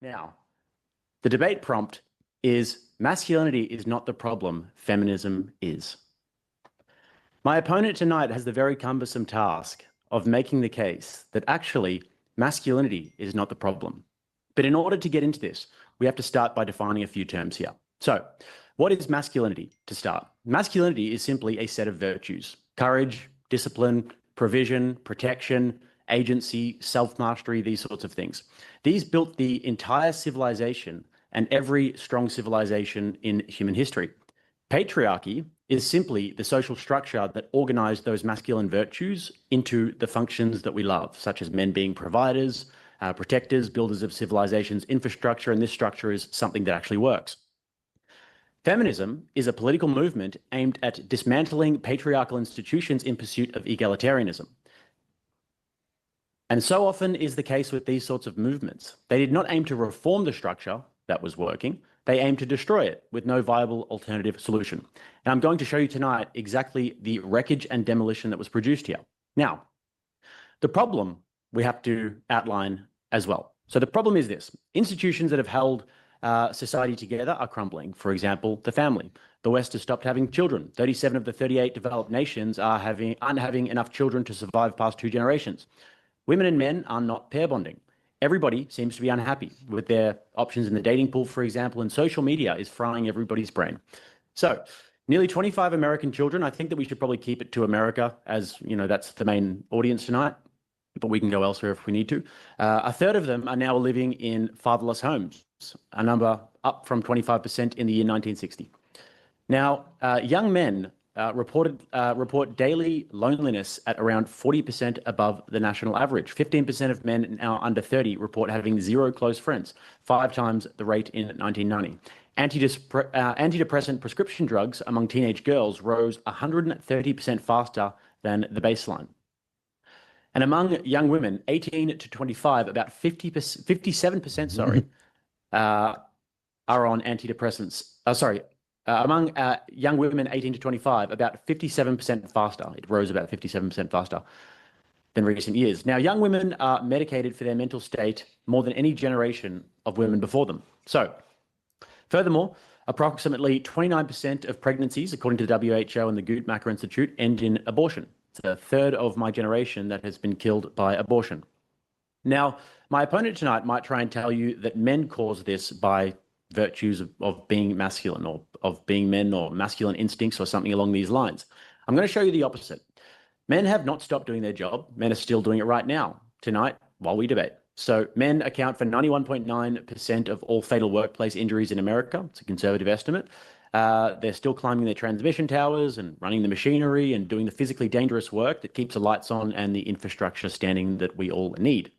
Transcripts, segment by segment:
Now, the debate prompt is masculinity is not the problem, feminism is. My opponent tonight has the very cumbersome task of making the case that actually masculinity is not the problem. But in order to get into this, we have to start by defining a few terms here. So, what is masculinity to start? Masculinity is simply a set of virtues: courage, discipline, provision, protection, agency, self-mastery, these sorts of things. These built the entire civilization and every strong civilization in human history. Patriarchy is simply the social structure that organized those masculine virtues into the functions that we love, such as men being providers, protectors, builders of civilization's infrastructure, and this structure is something that actually works. Feminism is a political movement aimed at dismantling patriarchal institutions in pursuit of egalitarianism. And so often is the case with these sorts of movements. They did not aim to reform the structure that was working. They aimed to destroy it with no viable alternative solution. And I'm going to show you tonight exactly the wreckage and demolition that was produced here. Now, the problem we have to outline as well. So the problem is this: institutions that have held society together are crumbling. For example, the family. The West has stopped having children. 37 of the 38 developed nations aren't having enough children to survive past 2 generations. Women and men are not pair bonding. Everybody seems to be unhappy with their options in the dating pool, for example, and social media is frying everybody's brain. So nearly 25 American children, I think that we should probably keep it to America, as you know, that's the main audience tonight, but we can go elsewhere if we need to. A third of them are now living in fatherless homes, a number up from 25% in the year 1960. Now, young men report daily loneliness at around 40% above the national average. 15% of men now under 30 report having 0 close friends, 5 times the rate in 1990. Antidepressant prescription drugs among teenage girls rose 130% faster than the baseline. And among young women, 18 to 25, about 57%, are on antidepressants. Among young women 18 to 25, about 57% faster. It rose about 57% faster than recent years. Now, young women are medicated for their mental state more than any generation of women before them. So, furthermore, approximately 29% of pregnancies, according to the WHO and the Guttmacher Institute, end in abortion. It's a third of my generation that has been killed by abortion. Now, my opponent tonight might try and tell you that men cause this by virtues of being masculine, or of being men, or masculine instincts, or something along these lines. I'm going to show you the opposite. Men have not stopped doing their job. Men are still doing it right now, tonight, while we debate. So men account for 91.9% of all fatal workplace injuries in America. It's a conservative estimate. They're still climbing their transmission towers and running the machinery and doing the physically dangerous work that keeps the lights on and the infrastructure standing that we all need.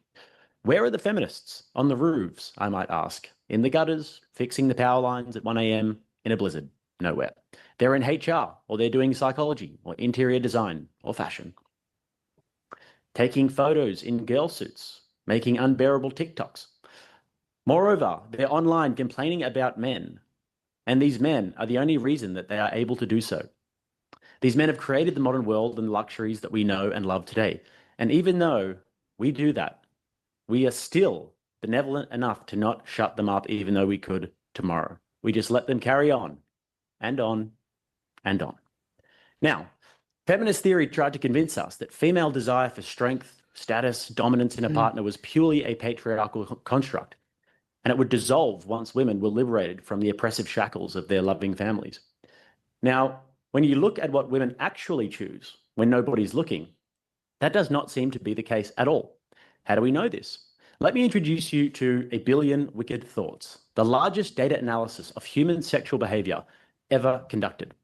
Where are the feminists? On the roofs, I might ask. In the gutters, fixing the power lines at 1 a.m. in a blizzard? Nowhere. They're in HR, or they're doing psychology, or interior design, or fashion. Taking photos in girl suits, making unbearable TikToks. Moreover, they're online complaining about men, and these men are the only reason that they are able to do so. These men have created the modern world and the luxuries that we know and love today. And even though we do that, we are still benevolent enough to not shut them up, even though we could tomorrow. We just let them carry on and on and on. Now, feminist theory tried to convince us that female desire for strength, status, dominance in a partner was purely a patriarchal construct, and it would dissolve once women were liberated from the oppressive shackles of their loving families. Now, when you look at what women actually choose when nobody's looking, that does not seem to be the case at all. How do we know this? Let me introduce you to A Billion Wicked Thoughts, the largest data analysis of human sexual behavior ever conducted.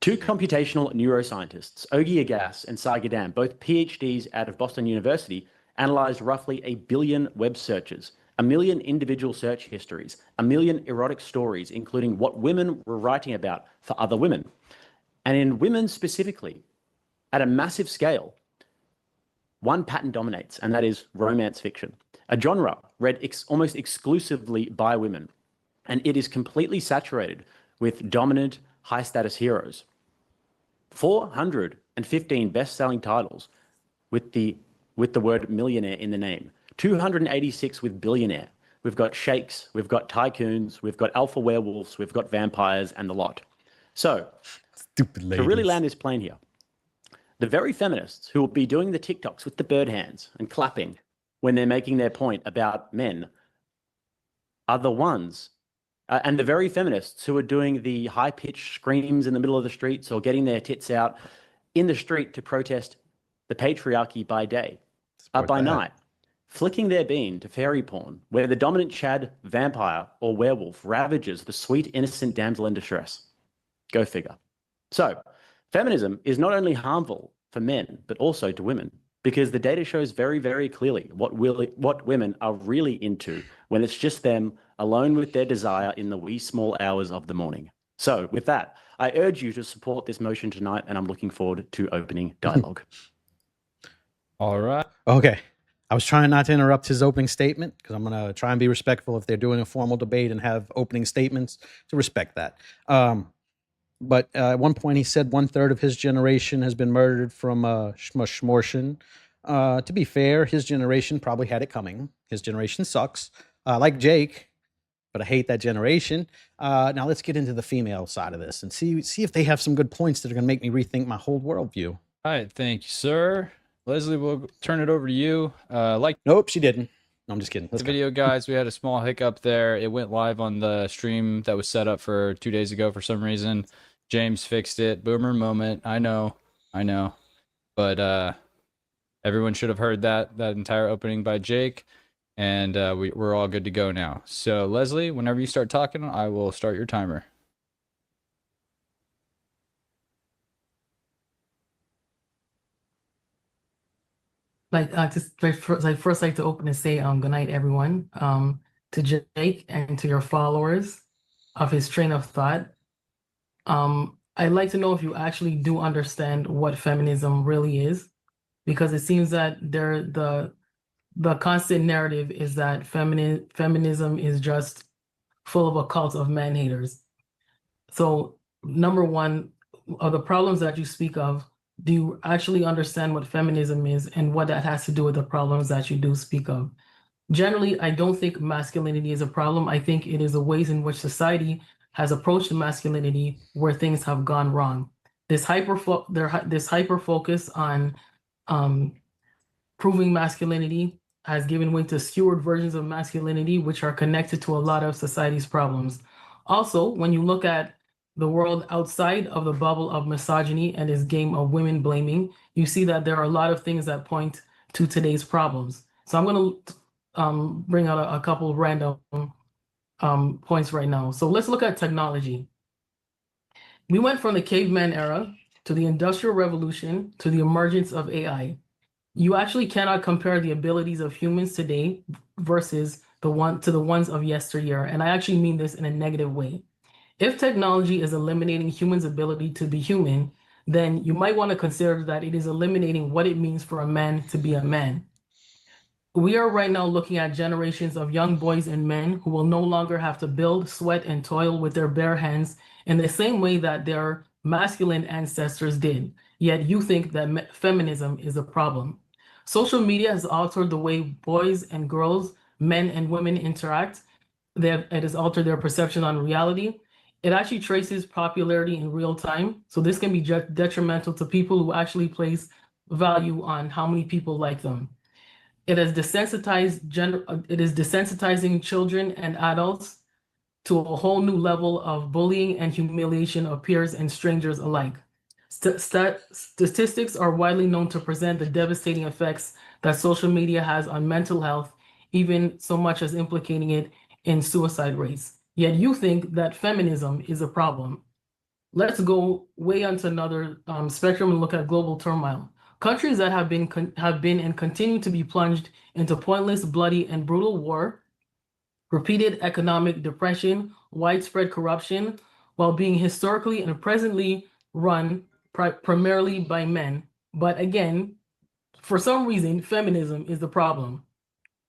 Two computational neuroscientists, Ogi Agas and Sai Gadam, both PhDs out of Boston University, analyzed roughly 1 billion web searches, 1 million individual search histories, 1 million erotic stories, including what women were writing about for other women. And in women specifically, at a massive scale, one pattern dominates, and that is romance fiction, a genre read almost exclusively by women, and it is completely saturated with dominant, high-status heroes. 415 best-selling titles with the word millionaire in the name, 286 with billionaire, we've got sheiks, we've got tycoons, we've got alpha werewolves, we've got vampires, and the lot. So, Stupid ladies. to really land this plane here, the very feminists who will be doing the TikToks with the bird hands and clapping when they're making their point about men are the ones, and the very feminists who are doing the high-pitched screams in the middle of the streets or getting their tits out in the street to protest the patriarchy by day, are by night flicking their bean to fairy porn, where the dominant Chad vampire or werewolf ravages the sweet, innocent damsel in distress. Go figure. So, feminism is not only harmful for men, but also to women, because the data shows very, very clearly what women are really into when it's just them alone with their desire in the wee small hours of the morning. So, with that, I urge you to support this motion tonight, and I'm looking forward to opening dialogue. All right. Okay. I was trying not to interrupt his opening statement because I'm going to try and be respectful if they're doing a formal debate and have opening statements to respect that. But at one point he said 1/3 of his generation has been murdered from schmortion. To be fair, his generation probably had it coming. His generation sucks. Like Jake, but I hate that generation. Now let's get into the female side of this and see if they have some good points that are going to make me rethink my whole worldview. All right. Thank you, sir. Leslie, we'll turn it over to you. Nope, she didn't. No, I'm just kidding. Let's video, guys. We had a small hiccup there. It went live on the stream that was set up for 2 days ago for some reason. James fixed it. Boomer moment. I know. But everyone should have heard that entire opening by Jake, and we're all good to go now. So, Leslie, whenever you start talking, I will start your timer. First like to open and say good night, everyone. To Jake and to your followers of his train of thought. I'd like to know if you actually do understand what feminism really is, because it seems that the constant narrative is that feminism is just full of a cult of man haters. So, number one, of the problems that you speak of, do you actually understand what feminism is and what that has to do with the problems that you do speak of? Generally, I don't think masculinity is a problem. I think it is the ways in which society has approached masculinity where things have gone wrong. This hyper focus on proving masculinity has given way to skewered versions of masculinity, which are connected to a lot of society's problems. Also, when you look at the world outside of the bubble of misogyny and this game of women blaming, you see that there are a lot of things that point to today's problems. So I'm going to bring out a couple of random points right now. So let's look at technology. We went from the caveman era to the Industrial Revolution to the emergence of AI. You actually cannot compare the abilities of humans today versus the ones of yesteryear. And I actually mean this in a negative way. If technology is eliminating humans' ability to be human, then you might want to consider that it is eliminating what it means for a man to be a man. We are right now looking at generations of young boys and men who will no longer have to build, sweat, and toil with their bare hands in the same way that their masculine ancestors did. Yet you think that feminism is a problem. Social media has altered the way boys and girls, men and women interact. It has altered their perception on reality. It actually traces popularity in real time. So this can be detrimental to people who actually place value on how many people like them. It is desensitizing children and adults to a whole new level of bullying and humiliation of peers and strangers alike. Statistics are widely known to present the devastating effects that social media has on mental health, even so much as implicating it in suicide rates. Yet you think that feminism is a problem. Let's go way onto another spectrum and look at global turmoil. Countries that have been and continue to be plunged into pointless, bloody, and brutal war, repeated economic depression, widespread corruption, while being historically and presently run primarily by men. But again, for some reason, feminism is the problem.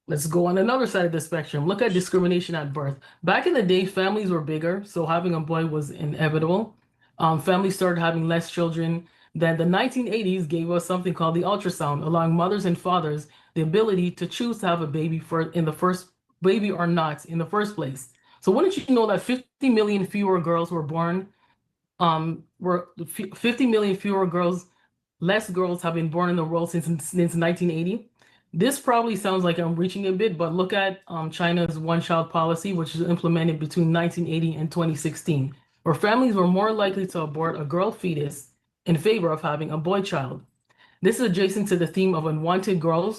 Let's go on another side of the spectrum. Look at discrimination at birth. Back in the day, families were bigger, so having a boy was inevitable. Families started having less children. Then the 1980s gave us something called the ultrasound, allowing mothers and fathers the ability to choose to have a baby in the first baby or not in the first place. So wouldn't you know that 50 million fewer girls were born, 50 million fewer girls, less girls have been born in the world since 1980. This probably sounds like I'm reaching a bit, but look at China's one-child policy, which was implemented between 1980 and 2016, where families were more likely to abort a girl fetus in favor of having a boy child. This is adjacent to the theme of unwanted girl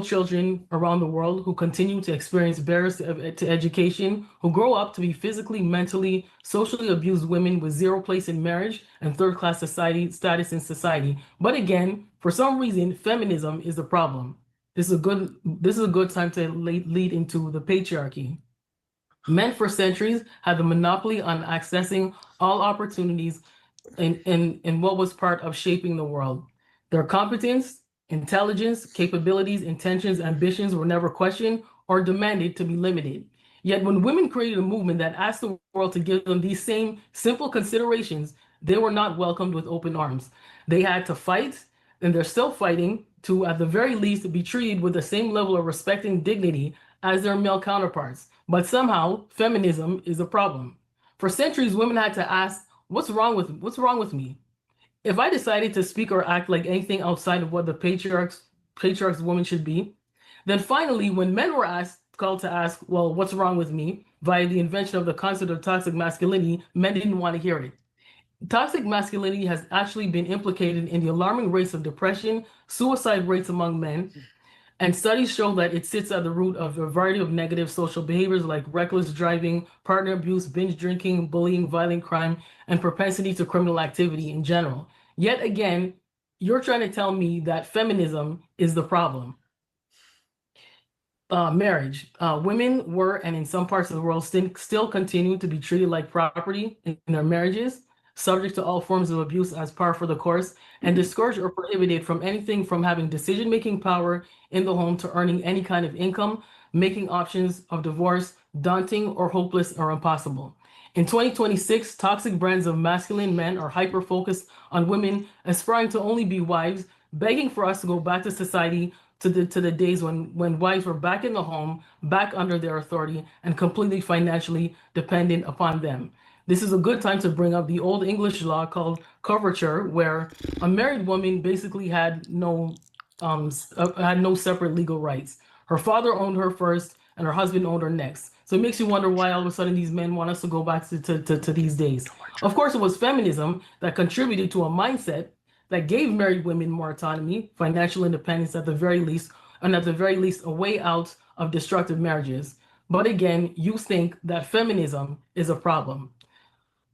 children around the world who continue to experience barriers to education, who grow up to be physically, mentally, socially abused women with zero place in marriage and third-class status in society. But again, for some reason, feminism is the problem. This is a good time to lead into the patriarchy. Men for centuries had the monopoly on accessing all opportunities in what was part of shaping the world. Their competence, intelligence, capabilities, intentions, ambitions were never questioned or demanded to be limited. Yet when women created a movement that asked the world to give them these same simple considerations, they were not welcomed with open arms. They had to fight, and they're still fighting, to at the very least be treated with the same level of respect and dignity as their male counterparts. But somehow, feminism is a problem. For centuries, women had to ask, what's wrong with me? If I decided to speak or act like anything outside of what the patriarch's woman should be, then finally, when men were called to ask, well, what's wrong with me, via the invention of the concept of toxic masculinity, men didn't want to hear it. Toxic masculinity has actually been implicated in the alarming rates of depression, suicide rates among men, and studies show that it sits at the root of a variety of negative social behaviors like reckless driving, partner abuse, binge drinking, bullying, violent crime, and propensity to criminal activity in general. Yet again, you're trying to tell me that feminism is the problem. Marriage. Women were, and in some parts of the world, still continue to be treated like property in their marriages, subject to all forms of abuse as par for the course, and discouraged or prohibited from anything from having decision-making power in the home to earning any kind of income, making options of divorce daunting or hopeless or impossible. In 2026, toxic brands of masculine men are hyper-focused on women aspiring to only be wives, begging for us to go back to society to the days when wives were back in the home, back under their authority, and completely financially dependent upon them. This is a good time to bring up the old English law called coverture, where a married woman basically had no separate legal rights. Her father owned her first, and her husband owned her next. So it makes you wonder why all of a sudden these men want us to go back to these days. Of course, it was feminism that contributed to a mindset that gave married women more autonomy, financial independence at the very least, and at the very least a way out of destructive marriages. But again, you think that feminism is a problem.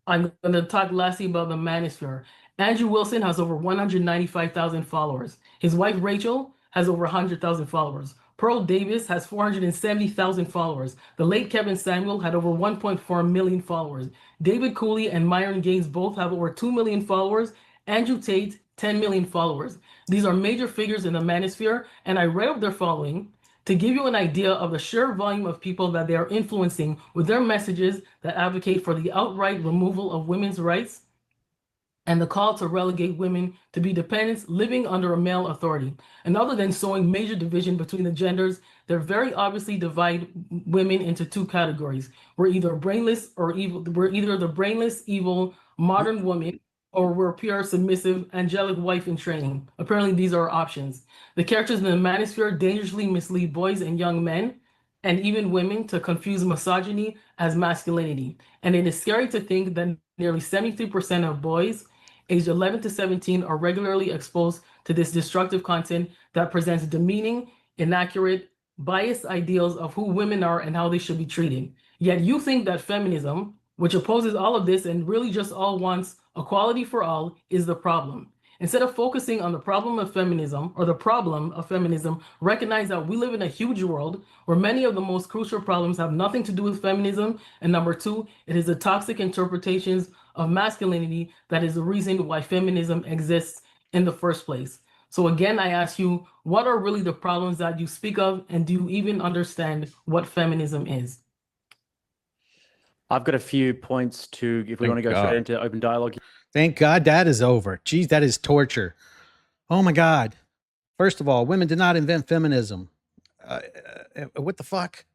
I'm going to talk lastly about the manosphere. Andrew Wilson has over 195,000 followers. His wife Rachel has over 100,000 followers. Pearl Davis has 470,000 followers. The late Kevin Samuel had over 1.4 million followers. David Cooley and Myron Gaines both have over 2 million followers. Andrew Tate, 10 million followers. These are major figures in the manosphere, and I read up their following to give you an idea of the sheer volume of people that they are influencing with their messages that advocate for the outright removal of women's rights and the call to relegate women to be dependents living under a male authority. And other than sowing major division between the genders, they very obviously divide women into two categories. We're either brainless or evil. We're either the brainless, evil, modern woman, or we're pure, submissive, angelic wife in training. Apparently, these are our options. The characters in the manosphere dangerously mislead boys and young men, and even women, to confuse misogyny as masculinity. And it is scary to think that nearly 73% of boys aged 11 to 17 are regularly exposed to this destructive content that presents demeaning, inaccurate, biased ideals of who women are and how they should be treated. Yet you think that feminism, which opposes all of this and really just all wants equality for all, is the problem. Instead of focusing on the problem of feminism, recognize that we live in a huge world where many of the most crucial problems have nothing to do with feminism. And number two, it is the toxic interpretations of masculinity that is the reason why feminism exists in the first place. So again, I ask you, what are really the problems that you speak of, and do you even understand what feminism is? I've got a few points if we want to go straight into open dialogue. Thank God that is over. Geez, that is torture. Oh my God. First of all, women did not invent feminism. What the fuck?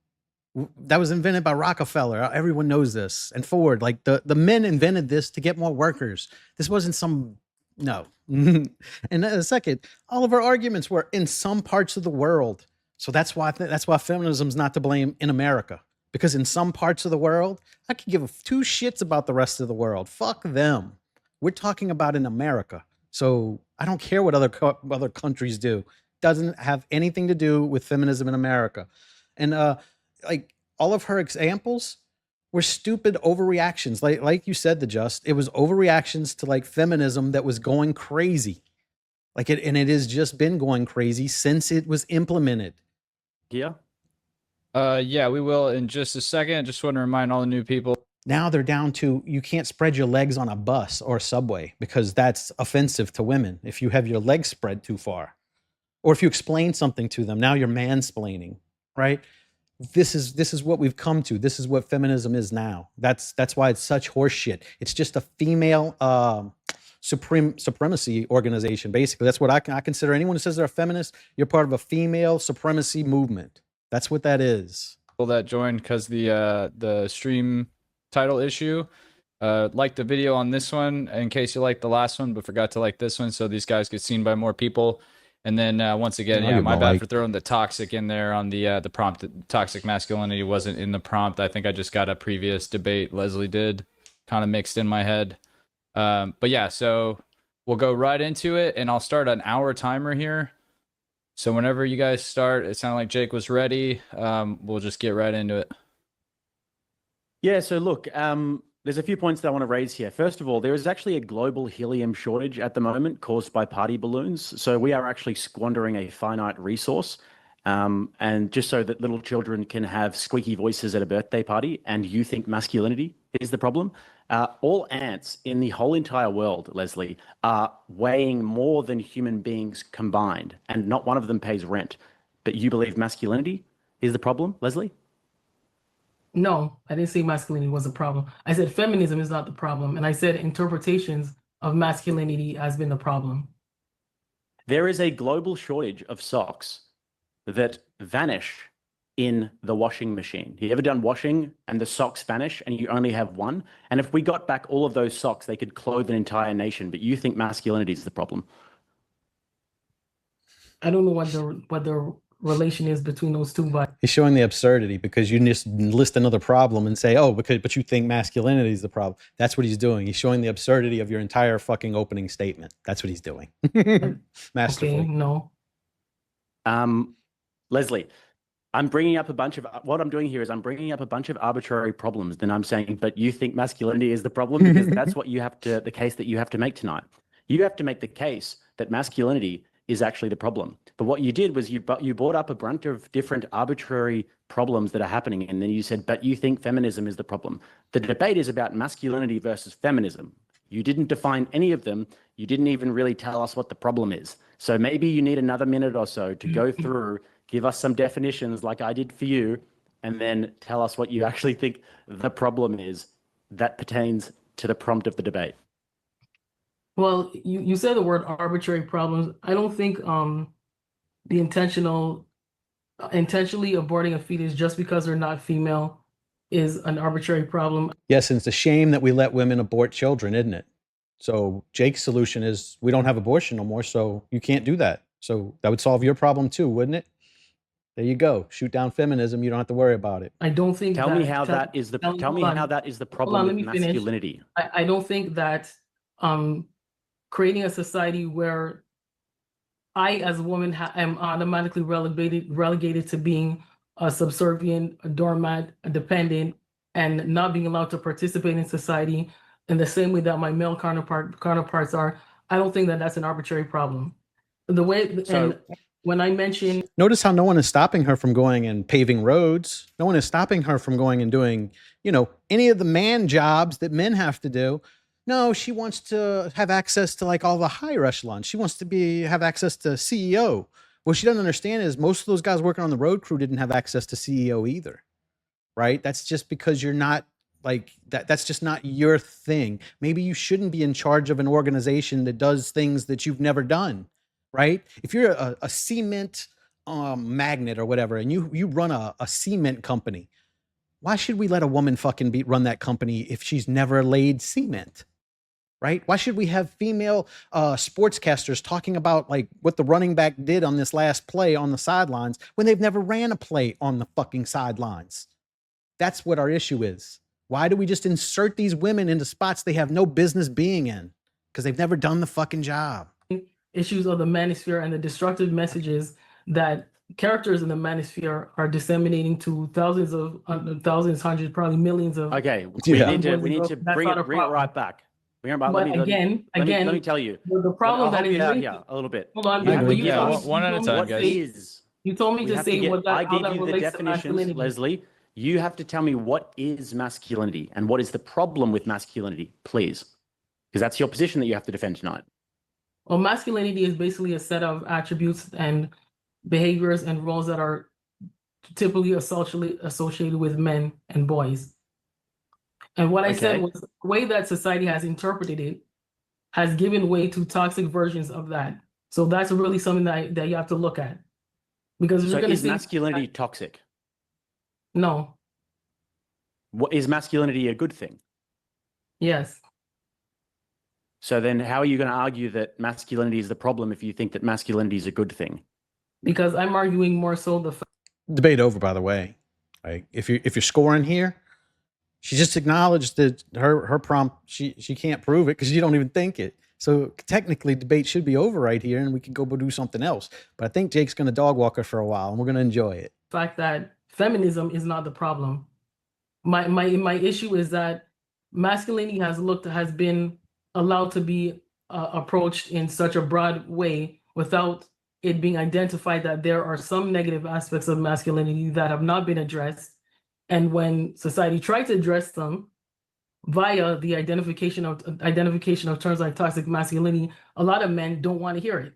That was invented by Rockefeller. Everyone knows this. And Ford, like the men invented this to get more workers. This wasn't some no. And a second, all of our arguments were in some parts of the world. So that's why feminism's not to blame in America. Because in some parts of the world, I could give two shits about the rest of the world. Fuck them. We're talking about in America. So I don't care what other countries do. Doesn't have anything to do with feminism in America. And like all of her examples were stupid overreactions. Like you said, it was overreactions to like feminism that was going crazy. And it has just been going crazy since it was implemented. Yeah. Yeah, we will in just a second. Just want to remind all the new people. Now they're down to you can't spread your legs on a bus or a subway because that's offensive to women if you have your legs spread too far. Or if you explain something to them, now you're mansplaining, right? This is what we've come to. This is what feminism is now. That's why it's such horseshit. It's just a female supremacy organization. Basically, that's what I consider. Anyone who says they're a feminist, you're part of a female supremacy movement. That's what that is. People that joined because the stream title issue. Like the video on this one in case you liked the last one, but forgot to like this one, so these guys get seen by more people. And then once again, yeah, my bad for throwing the toxic in there on the prompt. Toxic masculinity wasn't in the prompt. I think I just got a previous debate Leslie did kind of mixed in my head. But yeah, so we'll go right into it, and I'll start an hour timer here. So whenever you guys start, it sounded like Jake was ready. We'll just get right into it. Yeah, so look, there's a few points that I want to raise here. First of all, there is actually a global helium shortage at the moment caused by party balloons. So we are actually squandering a finite resource. And just so that little children can have squeaky voices at a birthday party and you think masculinity is the problem. All ants in the whole entire world, Leslie, are weighing more than human beings combined, and not one of them pays rent. But you believe masculinity is the problem, Leslie? No, I didn't say masculinity was a problem. I said feminism is not the problem. And I said interpretations of masculinity has been the problem. There is a global shortage of socks that vanish in the washing machine. You ever done washing and the socks vanish and you only have one? And if we got back all of those socks, they could clothe an entire nation. But you think masculinity is the problem? I don't know what the relation is between those two, but he's showing the absurdity because you just list another problem and say, oh, but you think masculinity is the problem. That's what he's doing. He's showing the absurdity of your entire fucking opening statement. That's what he's doing. Masterfully. Okay, no. Leslie, I'm bringing up what I'm doing here is I'm bringing up a bunch of arbitrary problems. Then I'm saying, but you think masculinity is the problem, because that's what the case that you have to make tonight. You have to make the case that masculinity is actually the problem. But what you did was you brought up a bunch of different arbitrary problems that are happening, and then you said, but you think feminism is the problem. The debate is about masculinity versus feminism. You didn't define any of them. You didn't even really tell us what the problem is. So maybe you need another minute or so to go through, give us some definitions like I did for you, and then tell us what you actually think the problem is that pertains to the prompt of the debate. Well, you said the word arbitrary problems. I don't think the intentionally aborting a fetus just because they're not female is an arbitrary problem. Yes, and it's a shame that we let women abort children, isn't it? So Jake's solution is we don't have abortion no more, so you can't do that. So that would solve your problem too, wouldn't it? There you go. Shoot down feminism. You don't have to worry about it. I don't think. Tell me how that is the problem with masculinity. I don't think that creating a society where I, as a woman, am automatically relegated to being a subservient, a doormat, a dependent, and not being allowed to participate in society in the same way that my male counterparts are. I don't think that that's an arbitrary problem. When I mention, notice how no one is stopping her from going and paving roads. No one is stopping her from going and doing, any of the man jobs that men have to do. No, she wants to have access to like all the higher echelons. She wants to have access to CEO. What she doesn't understand is most of those guys working on the road crew didn't have access to CEO either, right? That's just because you're not like that. That's just not your thing. Maybe you shouldn't be in charge of an organization that does things that you've never done, right? If you're a cement magnet or whatever, and you run a cement company, Why should we let a woman fucking run that company if she's never laid cement? Right? Why should we have female sportscasters talking about like what the running back did on this last play on the sidelines when they've never ran a play on the fucking sidelines? That's what our issue is. Why do we just insert these women into spots they have no business being in? Because they've never done the fucking job. Issues of the manosphere and the destructive messages that characters in the manosphere are disseminating to thousands, hundreds, probably millions of. Okay, Yeah. we need to bring it right back. But Let me tell you. the problem that I'll help is you out linked- here a little bit. Hold on, I agree. you Yeah, told me- one at a you told time, me What to guys. say- is? You told me We to have say what that, I how gave that you the relates to definitions, masculinity. Leslie. You have to tell me what is masculinity and what is the problem with masculinity, please, because that's your position that you have to defend tonight. Well, masculinity is basically a set of attributes and behaviors and roles that are typically associated with men and boys. And what I said Okay. was the way that society has interpreted it has given way to toxic versions of that. So that's really something that you have to look at. Because if So you're going to is say masculinity toxic? no, What is masculinity a good thing? yes, So then how are you going to argue that masculinity is the problem if you think that masculinity is a good thing? because I'm arguing more so the Debate over, by the way. Like if you're scoring here, she just acknowledged that her prompt, she can't prove it because you don't even think it. So technically debate should be over right here and we can go do something else. But I think Jake's gonna dog walk her for a while and we're gonna enjoy it. fact that feminism is not the problem. My issue is that masculinity has been allowed to be approached in such a broad way without it being identified that there are some negative aspects of masculinity that have not been addressed. And when society tried to address them via the identification of terms like toxic masculinity, a lot of men don't want to hear it.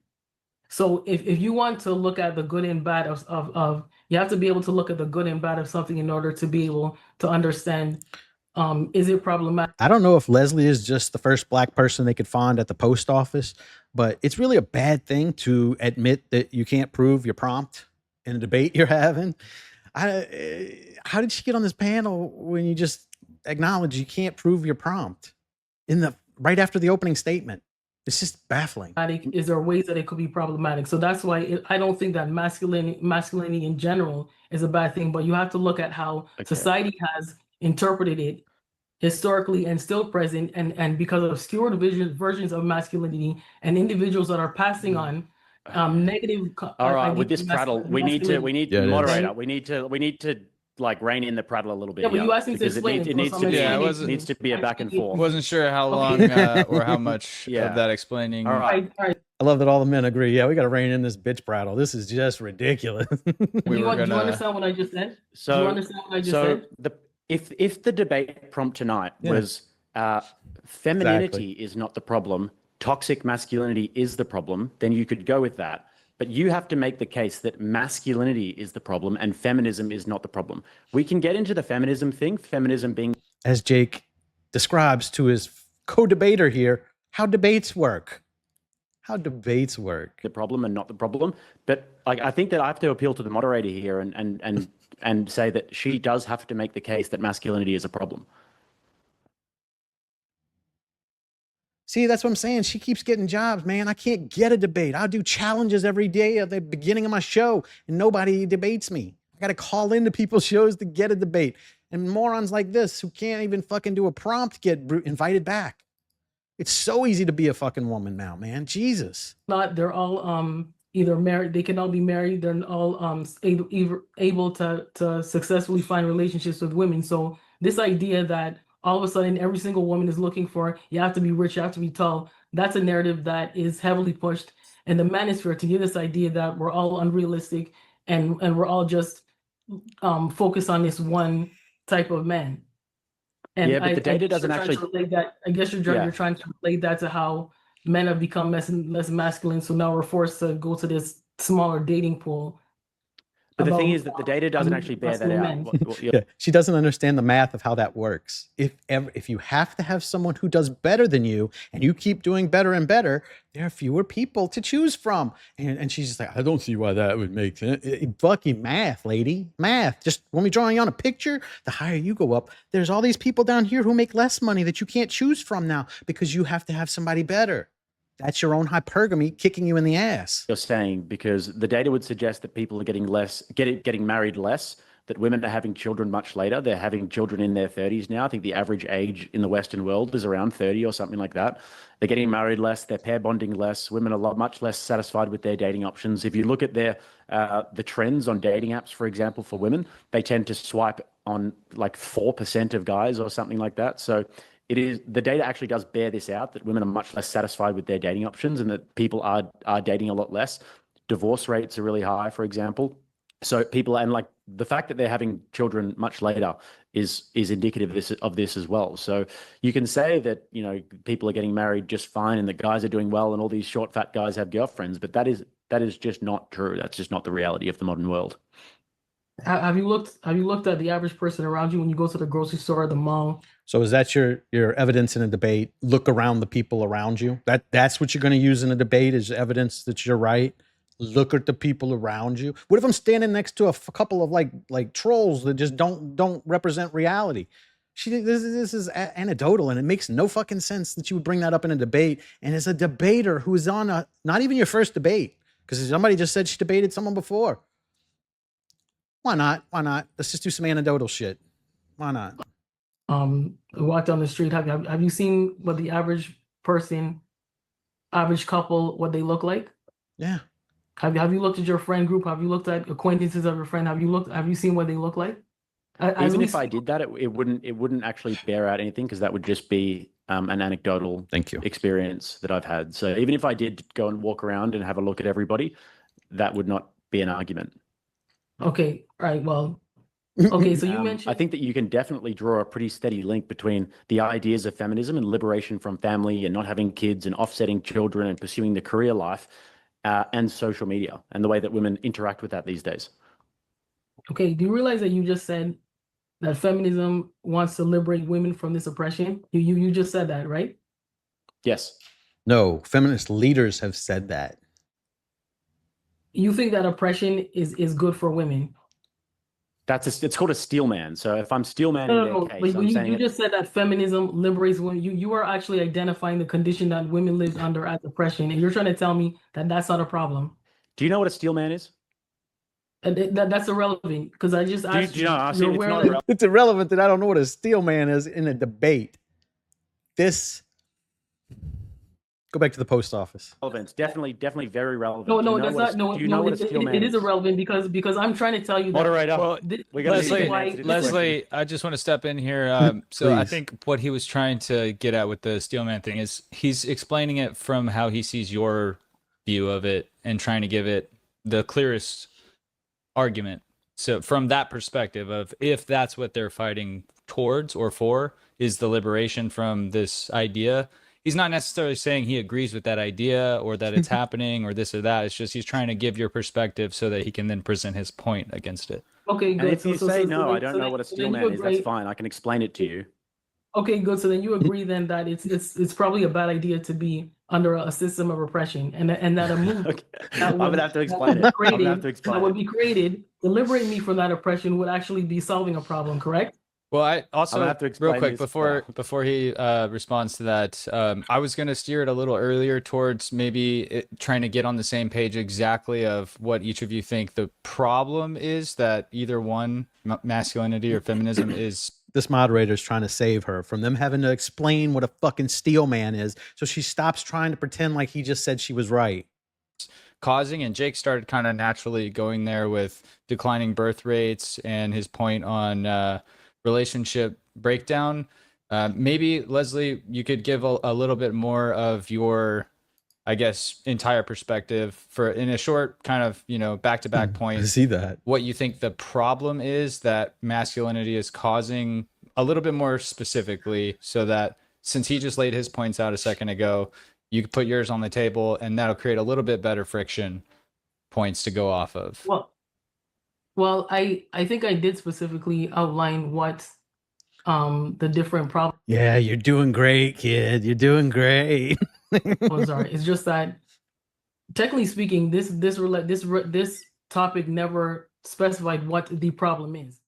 So if you want to look at the good and bad of you have to be able to look at the good and bad of something in order to be able to understand, is it problematic? I don't know if Leslie is just the first black person they could find at the post office, but it's really a bad thing to admit that you can't prove your prompt in a debate you're having. How did she get on this panel when you just acknowledge you can't prove your prompt right after the opening statement? It's just baffling. Is there ways that it could be problematic? So that's why I don't think that masculinity in general is a bad thing, but you have to look at how society has interpreted it historically and still present, and because of skewed versions of masculinity and individuals that are passing on negative. All right, with this prattle, we need to moderator. We need to like rein in the prattle a little bit. Yeah, but you asked me to explain it. It needs to be a back and forth. Wasn't sure how long or how much of that explaining. All right. I love that all the men agree. Yeah, we got to rein in this bitch prattle. This is just ridiculous. Do you understand what I just said? So, do you understand what I just said? If the debate prompt tonight was femininity is not the problem, toxic masculinity is the problem, then you could go with that. But you have to make the case that masculinity is the problem and feminism is not the problem. We can get into the feminism thing, feminism being... As Jake describes to his co-debater here, how debates work. How debates work. The problem and not the problem. But I think that I have to appeal to the moderator here and say that she does have to make the case that masculinity is a problem. See, that's what I'm saying. She keeps getting jobs, man. I can't get a debate. I'll do challenges every day at the beginning of my show, and nobody debates me. I got to call into people's shows to get a debate. And morons like this who can't even fucking do a prompt get invited back. It's so easy to be a fucking woman now, man. Jesus. They're all either married. They can all be married. They're all able to successfully find relationships with women. So this idea that all of a sudden every single woman is looking for, you have to be rich, you have to be tall, that's a narrative that is heavily pushed in the manosphere to give this idea that we're all unrealistic and we're all just focused on this one type of man. And yeah, but the data doesn't actually... I guess you're trying to relate that to how men have become less masculine, so now we're forced to go to this smaller dating pool. But the thing about is that the data doesn't actually bear that masculine out. men. Yeah, she doesn't understand the math of how that works. If you have to have someone who does better than you and you keep doing better and better, there are fewer people to choose from. And she's just like, I don't see why that would make sense. Fucking math, lady. Math. Just when we drawing on a picture, the higher you go up, there's all these people down here who make less money that you can't choose from now because you have to have somebody better. That's your own hypergamy kicking you in the ass. You're saying, because the data would suggest that people are getting married less, that women are having children much later. They're having children in their 30s now. I think the average age in the Western world is around 30 or something like that. They're getting married less. They're pair bonding less. Women are much less satisfied with their dating options. If you look at the trends on dating apps, for example, for women, they tend to swipe on like 4% of guys or something like that. So the data actually does bear this out, that women are much less satisfied with their dating options and that people are dating a lot less. Divorce rates are really high, for example. So people, and like the fact that they're having children much later is indicative of this as well. So you can say that, you know, people are getting married just fine and that guys are doing well and all these short, fat guys have girlfriends, but that is just not true. That's just not the reality of the modern world. Have you looked at the average person around you when you go to the grocery store or the mall? So is that your evidence in a debate? Look around the people around you. That's what you're going to use in a debate is evidence that you're right. Look at the people around you. What if I'm standing next to a couple of like trolls that just don't represent reality? This is anecdotal, and it makes no fucking sense that you would bring that up in a debate. And as a debater who is on not even your first debate, because somebody just said she debated someone before. Why not? Why not? Let's just do some anecdotal shit. Why not? Walk down the street. Have you seen what the average person, average couple, what they look like? Yeah. Have you looked at your friend group? Have you looked at acquaintances of your friend? Have you seen what they look like? Even if I did that, it wouldn't actually bear out anything, because that would just be an anecdotal experience that I've had. So even if I did go and walk around and have a look at everybody, that would not be an argument. Okay. All right. Well, okay. So you mentioned. I think that you can definitely draw a pretty steady link between the ideas of feminism and liberation from family and not having kids and offsetting children and pursuing the career life and social media and the way that women interact with that these days. Okay. Do you realize that you just said that feminism wants to liberate women from this oppression? You just said that, right? Yes. No, feminist leaders have said that. You think that oppression is good for women? It's called a steel man. So if I'm steel man in their case, but I'm saying you just said that feminism liberates women. You are actually identifying the condition that women live under as oppression, and you're trying to tell me that that's not a problem. Do you know what a steel man is? And that's irrelevant, because I just asked you. It's irrelevant that I don't know what a steel man is in a debate. Go back to the post office. Relevant. Definitely very relevant. No, that's not. No, it is irrelevant because I'm trying to tell you that. Moderator. Well, Leslie, I just want to step in here. So I think what he was trying to get at with the steelman thing is he's explaining it from how he sees your view of it and trying to give it the clearest argument. So from that perspective of if that's what they're fighting towards or for is the liberation from this idea. He's not necessarily saying he agrees with that idea or that it's happening or this or that. It's just he's trying to give your perspective so that he can then present his point against it. Okay, good. And if you say no, I don't know what a steel man is, that's fine. I can explain it to you. Okay, good. So then you agree then that it's probably a bad idea to be under a system of oppression, and that a move I'm gonna have to explain it. That would be created to liberate me from that oppression would actually be solving a problem, correct? Well, I also have to explain real quick before he responds to that, I was going to steer it a little earlier towards maybe trying to get on the same page exactly of what each of you think the problem is that either one, masculinity or feminism, is. This moderator is trying to save her from them having to explain what a fucking steel man is, so she stops trying to pretend like he just said she was right. Causing, and Jake started kind of naturally going there with declining birth rates and his point on relationship breakdown. Maybe Leslie, you could give a little bit more of your, I guess, entire perspective for in a short kind of, back-to-back point. I see that. What you think the problem is that masculinity is causing a little bit more specifically, so that since he just laid his points out a second ago, you could put yours on the table and that'll create a little bit better friction points to go off of. Well, I think I did specifically outline what the different problems Yeah, you're doing great, kid. You're doing great. are. It's just that technically speaking, this topic never specified what the problem is.